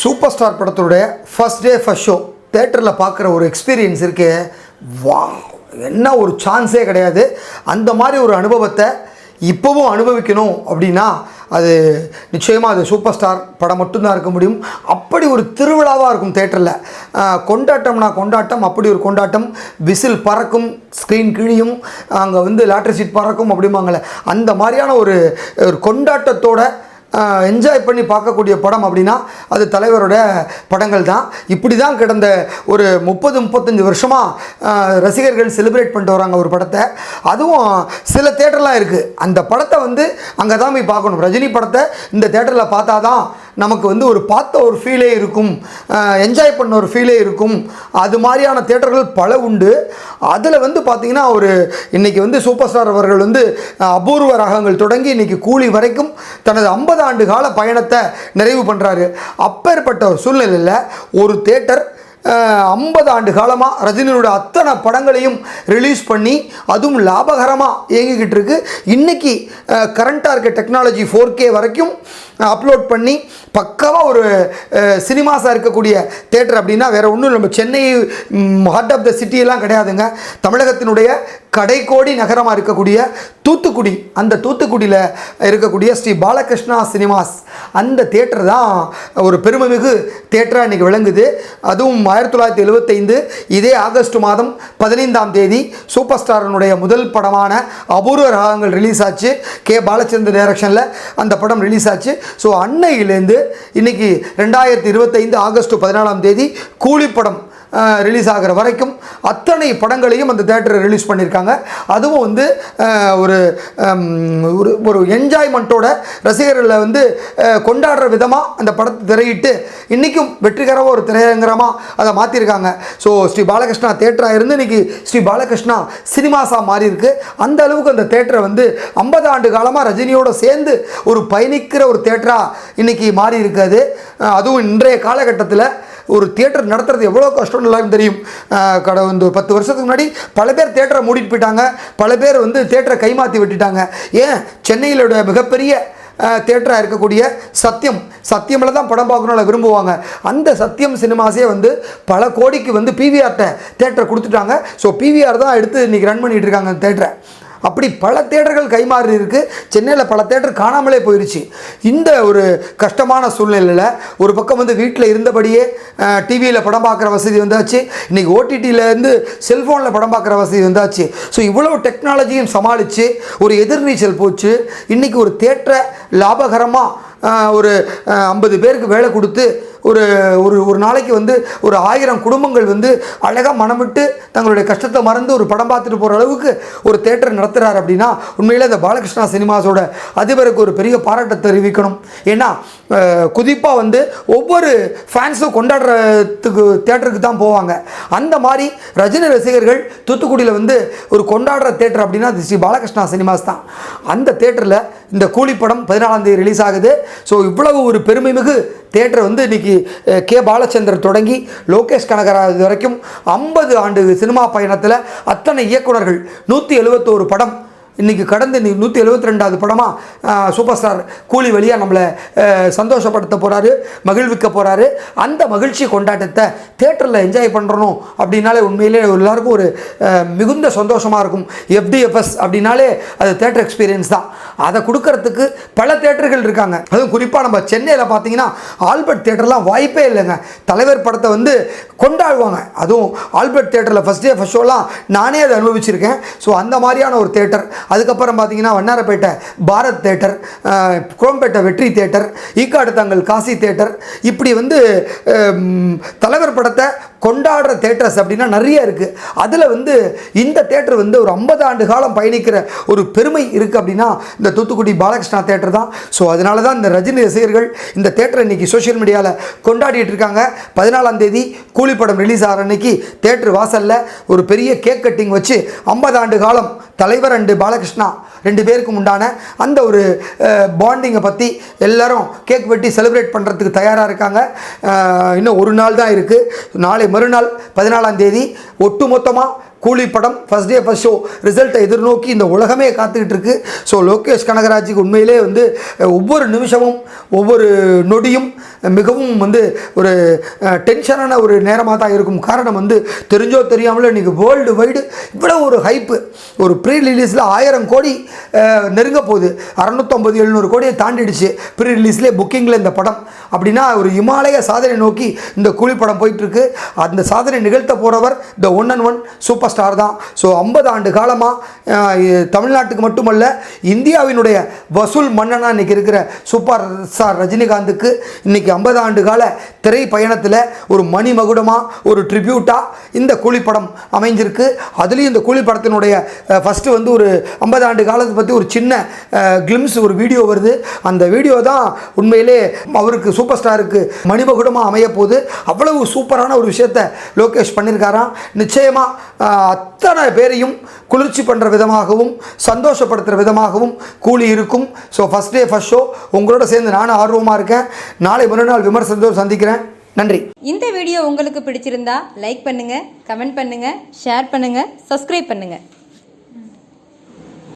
Super star படத்தோடைய first day first show தேட்டரில் பார்க்குற ஒரு எக்ஸ்பீரியன்ஸ் இருக்கு. வா, என்ன ஒரு சான்ஸே கிடையாது. அந்த மாதிரி ஒரு அனுபவத்தை இப்போவும் அனுபவிக்கணும் அப்படின்னா அது நிச்சயமாக அது சூப்பர் ஸ்டார் படம் மட்டும்தான் இருக்க முடியும். அப்படி ஒரு திருவிழாவாக இருக்கும் தேட்டரில். கொண்டாட்டம்னா கொண்டாட்டம், அப்படி ஒரு கொண்டாட்டம். விசில் பறக்கும், ஸ்க்ரீன் கிழியும், அங்கே லாட்ரி சீட் பறக்கும் அப்படிம்பாங்களே, அந்த மாதிரியான ஒரு கொண்டாட்டத்தோட என்ஜாய் பண்ணி பார்க்கக்கூடிய படம் அப்படின்னா அது தலைவரோட படங்கள் தான். இப்படி தான் கடந்த ஒரு 30-35 வருஷமாக ரசிகர்கள் செலிப்ரேட் பண்ணிட்டு வராங்க ஒரு படத்தை. அதுவும் சில தேட்டர்லாம் இருக்குது, அந்த படத்தை அங்கே தான் போய் பார்க்கணும். ரஜினி படத்தை இந்த தேட்டரில் பார்த்தா தான் நமக்கு ஒரு பார்த்த ஒரு ஃபீலே இருக்கும், என்ஜாய் பண்ண ஒரு ஃபீலே இருக்கும். அது மாதிரியான தேட்டர்கள் பல உண்டு. அதில் பார்த்திங்கன்னா இன்றைக்கி சூப்பர் ஸ்டார் அவர்கள் அபூர்வ ராகங்கள் தொடங்கி இன்றைக்கி கூலி வரைக்கும் தனது 50 ஆண்டு கால பயணத்தை நிறைவு பண்ணுறாரு. அப்பேற்பட்ட ஒரு சூழ்நிலையில் ஒரு தேட்டர் 50 ஆண்டு காலமாக ரஜினியோட அத்தனை படங்களையும் ரிலீஸ் பண்ணி அதுவும் லாபகரமாக இயங்கிக்கிட்டு இருக்கு. இன்றைக்கி கரண்ட்டாக இருக்க டெக்னாலஜி 4K வரைக்கும் அப்லோட் பண்ணி பக்காவாக ஒரு சினிமாஸாக இருக்கக்கூடிய தேட்டர் அப்படின்னா வேறு ஒன்றும் நம்ம சென்னை ஹார்ட் ஆஃப் த சிட்டியெல்லாம் கிடையாதுங்க. தமிழகத்தினுடைய கடைக்கோடி நகரமாக இருக்கக்கூடிய தூத்துக்குடி, அந்த தூத்துக்குடியில் இருக்கக்கூடிய ஸ்ரீ பாலகிருஷ்ணா சினிமாஸ், அந்த தேட்டர் தான் ஒரு பெருமைமிகு தேட்டராக இன்றைக்கி விளங்குது. அதுவும் 1975 இதே ஆகஸ்ட் மாதம் 15ஆம் தேதி சூப்பர் ஸ்டாரினுடைய முதல் படமான அபூர்வ ராகங்கள் ரிலீஸ் ஆச்சு. கே பாலச்சந்தர் டைரக்ஷனில் அந்த படம் ரிலீஸ் ஆச்சு. ஸோ அன்னையிலேருந்து இன்றைக்கி 2025 ஆகஸ்ட் 14ஆம் தேதி கூலி படம் ரிலீஸ் ஆகிற வரைக்கும் அத்தனை படங்களையும் அந்த தேட்டரை ரிலீஸ் பண்ணியிருக்காங்க. அதுவும் ஒரு ஒரு என்ஜாய்மெண்ட்டோட ரசிகர்களை கொண்டாடுற விதமாக அந்த படத்தை திரையிட்டு இன்றைக்கும் வெற்றிகரமாக ஒரு திரையரங்கமாக அதை மாற்றிருக்காங்க. ஸோ ஸ்ரீ பாலகிருஷ்ணா தேட்டராக இருந்து இன்றைக்கி ஸ்ரீ பாலகிருஷ்ணா சினிமாஸாக மாறி இருக்கு. அந்த அளவுக்கு அந்த தேட்டரை 50 ஆண்டு காலமாக ரஜினியோடு சேர்ந்து ஒரு பயணிக்கிற ஒரு தேட்டராக இன்றைக்கி மாறி இருக்காது. அதுவும் இன்றைய காலகட்டத்தில் ஒரு தியேட்டர் நடத்துறது எவ்வளோ கஷ்டம்னு எல்லாரும் தெரியும். கடந்த 10 வருஷத்துக்கு முன்னாடி பல பேர் தேட்டரை மூடிட்டு போயிட்டாங்க, பல பேர் தேட்டரை கைமாற்றி விட்டுட்டாங்க. ஏன், சென்னையிலோட மிகப்பெரிய தேட்டராக இருக்கக்கூடிய சத்தியமில் தான் படம் பார்க்கணும்னு விரும்புவாங்க. அந்த சத்தியம் சினிமாஸே பல கோடிக்கு பிவிஆர்ட்ட தேட்டரை கொடுத்துட்டாங்க. ஸோ பிவிஆர் தான் எடுத்து இன்றைக்கி ரன் பண்ணிகிட்டு இருக்காங்க அந்த தேட்டரை. அப்படி பல தேட்டர்கள் கைமாறி இருக்குது. சென்னையில் பல தேட்டர் காணாமலே போயிடுச்சு. இந்த ஒரு கஷ்டமான சூழ்நிலையில் ஒரு பக்கம் வீட்டில் இருந்தபடியே டிவியில் படம் பார்க்குற வசதி வந்தாச்சு. இன்றைக்கி ஓடிடியிலேருந்து செல்ஃபோனில் படம் பார்க்குற வசதி வந்தாச்சு. ஸோ இவ்வளோ டெக்னாலஜியும் சமாளித்து ஒரு எதிர்நீச்சல் போச்சு. இன்றைக்கி ஒரு தேட்டரை லாபகரமாக ஒரு 50 பேருக்கு வேலை கொடுத்து ஒரு ஒரு நாளைக்கு ஒரு 1000 குடும்பங்கள் அழகாக மனமிட்டு தங்களுடைய கஷ்டத்தை மறந்து ஒரு படம் பார்த்துட்டு போகிற அளவுக்கு ஒரு தேட்டர் நடத்துகிறார் அப்படின்னா உண்மையில் இந்த பாலகிருஷ்ணா சினிமாஸோட அதிபருக்கு ஒரு பெரிய பாராட்டத்தை தெரிவிக்கணும். ஏன்னா குறிப்பாக ஒவ்வொரு ஃபேன்ஸும் கொண்டாடுறதுக்கு தேட்டருக்கு தான் போவாங்க. அந்த மாதிரி ரஜினி ரசிகர்கள் தூத்துக்குடியில் ஒரு கொண்டாடுற தேட்டர் அப்படின்னா அது ஸ்ரீ பாலகிருஷ்ணா சினிமாஸ் தான். அந்த தேட்டரில் இந்த கூலி படம் 14ஆம் தேதி ரிலீஸ் ஆகுது. ஸோ இவ்வளவு ஒரு பெருமைமிகு தேட்டர் இன்றைக்கி கே பாலச்சந்தர் தொடங்கி லோகேஷ் கனகராஜ் வரைக்கும் 50 ஆண்டு சினிமா பயணத்தில் அத்தனை இயக்குனர்கள் 171 படம் இன்றைக்கி கடந்து 172வது படமாக சூப்பர் ஸ்டார் கூலி வழியாக நம்மளை சந்தோஷப்படுத்த போகிறாரு, மகிழ்விக்க போகிறாரு. அந்த மகிழ்ச்சி கொண்டாட்டத்தை தேட்டரில் என்ஜாய் பண்ணுறணும் அப்படின்னாலே உண்மையிலே எல்லாருக்கும் ஒரு மிகுந்த சந்தோஷமாக இருக்கும். FDFS அப்படின்னாலே அது தேட்டர் எக்ஸ்பீரியன்ஸ் தான். அதை கொடுக்கறதுக்கு பல தேட்டர்கள் இருக்காங்க. அதுவும் குறிப்பாக நம்ம சென்னையில் பார்த்தீங்கன்னா ஆல்பர்ட் தேட்டர்லாம் வாய்ப்பே இல்லைங்க. தலைவர் படத்தை கொண்டாடுவாங்க. அதுவும் ஆல்பர்ட் தேட்டரில் ஃபஸ்ட் டே ஃபஸ்ட் ஷோலாம் நானே அதை அனுபவிச்சிருக்கேன். ஸோ அந்த மாதிரியான ஒரு தேட்டர். அதுக்கப்புறம் பார்த்தீங்கன்னா வண்ணாரப்பேட்டை பாரத் தேட்டர், குரோம்பேட்டை வெற்றி தேட்டர், ஈக்காடு தங்கள் காசி தேட்டர், இப்படி தலைவர் படத்தை கொண்டாடுற தேட்டர்ஸ் அப்படின்னா நிறைய இருக்குது. அதில் இந்த தேட்டர் ஒரு 50 ஆண்டு காலம் பயணிக்கிற ஒரு பெருமை இருக்குது அப்படின்னா இந்த தூத்துக்குடி பாலகிருஷ்ணா தேட்டர் தான். ஸோ அதனால தான் இந்த ரஜினி ரசிகர்கள் இந்த தேட்டரை இன்றைக்கி சோஷியல் மீடியாவில் கொண்டாடிட்டு இருக்காங்க. 14ஆம் தேதி கூலி படம் ரிலீஸ் ஆகிற அன்னைக்கு தேட்டர் வாசலில் ஒரு பெரிய கேக் கட்டிங் வச்சு 50 ஆண்டு காலம் தலைவர் அண்டு பாலகிருஷ்ணா 2 பேருக்கும் உண்டான அந்த ஒரு பாண்டிங்கை பற்றி எல்லாரும் கேக் வெட்டி செலிப்ரேட் பண்ணுறதுக்கு தயாராக இருக்காங்க. இன்னும் ஒரு நாள் தான் இருக்குது. நாளை மறுநாள் 14ஆம் தேதி ஒட்டுமொத்தமாக கூலி படம் ஃபஸ்ட் டே ஃபஸ்ட் ஷோ ரிசல்ட்டை எதிர்நோக்கி இந்த உலகமே காத்துக்கிட்டு இருக்கு. ஸோ லோகேஷ் கனகராஜுக்கு உண்மையிலே வந்து ஒவ்வொரு நிமிஷமும் ஒவ்வொரு நொடியும் மிகவும் வந்து ஒரு டென்ஷனான ஒரு நேரமாக தான் இருக்கும். காரணம் வந்து தெரிஞ்சோ தெரியாமலோ இன்றைக்கி வேர்ல்டு வைடு இவ்வளோ ஒரு ஹைப்பு. ஒரு ப்ரீ ரிலீஸில் 1000 கோடி நெருங்க போகுது. 650-700 கோடியை தாண்டிடுச்சு ப்ரீ ரிலீஸ்லேயே புக்கிங்கில் இந்த படம். அப்படின்னா ஒரு இமாலய சாதனை நோக்கி இந்த கூலி படம் போயிட்டுருக்கு. அந்த சாதனை நிகழ்த்த போகிறவர் the one and one super star தான். ஸோ 50 ஆண்டு காலமாக தமிழ்நாட்டுக்கு மட்டுமல்ல இந்தியாவினுடைய வசூல் மன்னனாக இன்றைக்கி இருக்கிற சூப்பர் ஸ்டார் ரஜினிகாந்துக்கு இன்றைக்கி 50 ஆண்டு கால திரை பயணத்தில் ஒரு மணிமகுடமாக ஒரு ட்ரிபியூட்டாக இந்த கூலி படம் அமைஞ்சிருக்கு. அதுலேயும் இந்த கூலி படத்தினுடைய ஃபஸ்ட்டு வந்து ஒரு 50 ஆண்டு காலத்தை பற்றி ஒரு சின்ன கிளிம்ஸ் ஒரு வீடியோ வருது. அந்த வீடியோ தான் உண்மையிலே அவருக்கு சூப்பர் ஸ்டாருக்கு மணிமகுடமாக அமைய போகுது. அவ்வளவு சூப்பரான ஒரு விஷயத்தை லோகேஷ் பண்ணியிருக்காராம். நிச்சயமாக அத்தனை பேரையும் குளிர்ச்சி பண்ணுற விதமாகவும் சந்தோஷப்படுத்துகிற விதமாகவும் கூலி இருக்கும். So first day first show உங்களோட சேர்ந்து நானும் ஆர்வமாக இருக்கேன். நாளை மறுநாள் விமர்சனத்தோடு சந்திக்கிறேன். நன்றி. இந்த வீடியோ உங்களுக்கு பிடிச்சிருந்தா லைக் பண்ணுங்கள், கமெண்ட் பண்ணுங்கள், ஷேர் பண்ணுங்கள், சப்ஸ்கிரைப் பண்ணுங்கள்.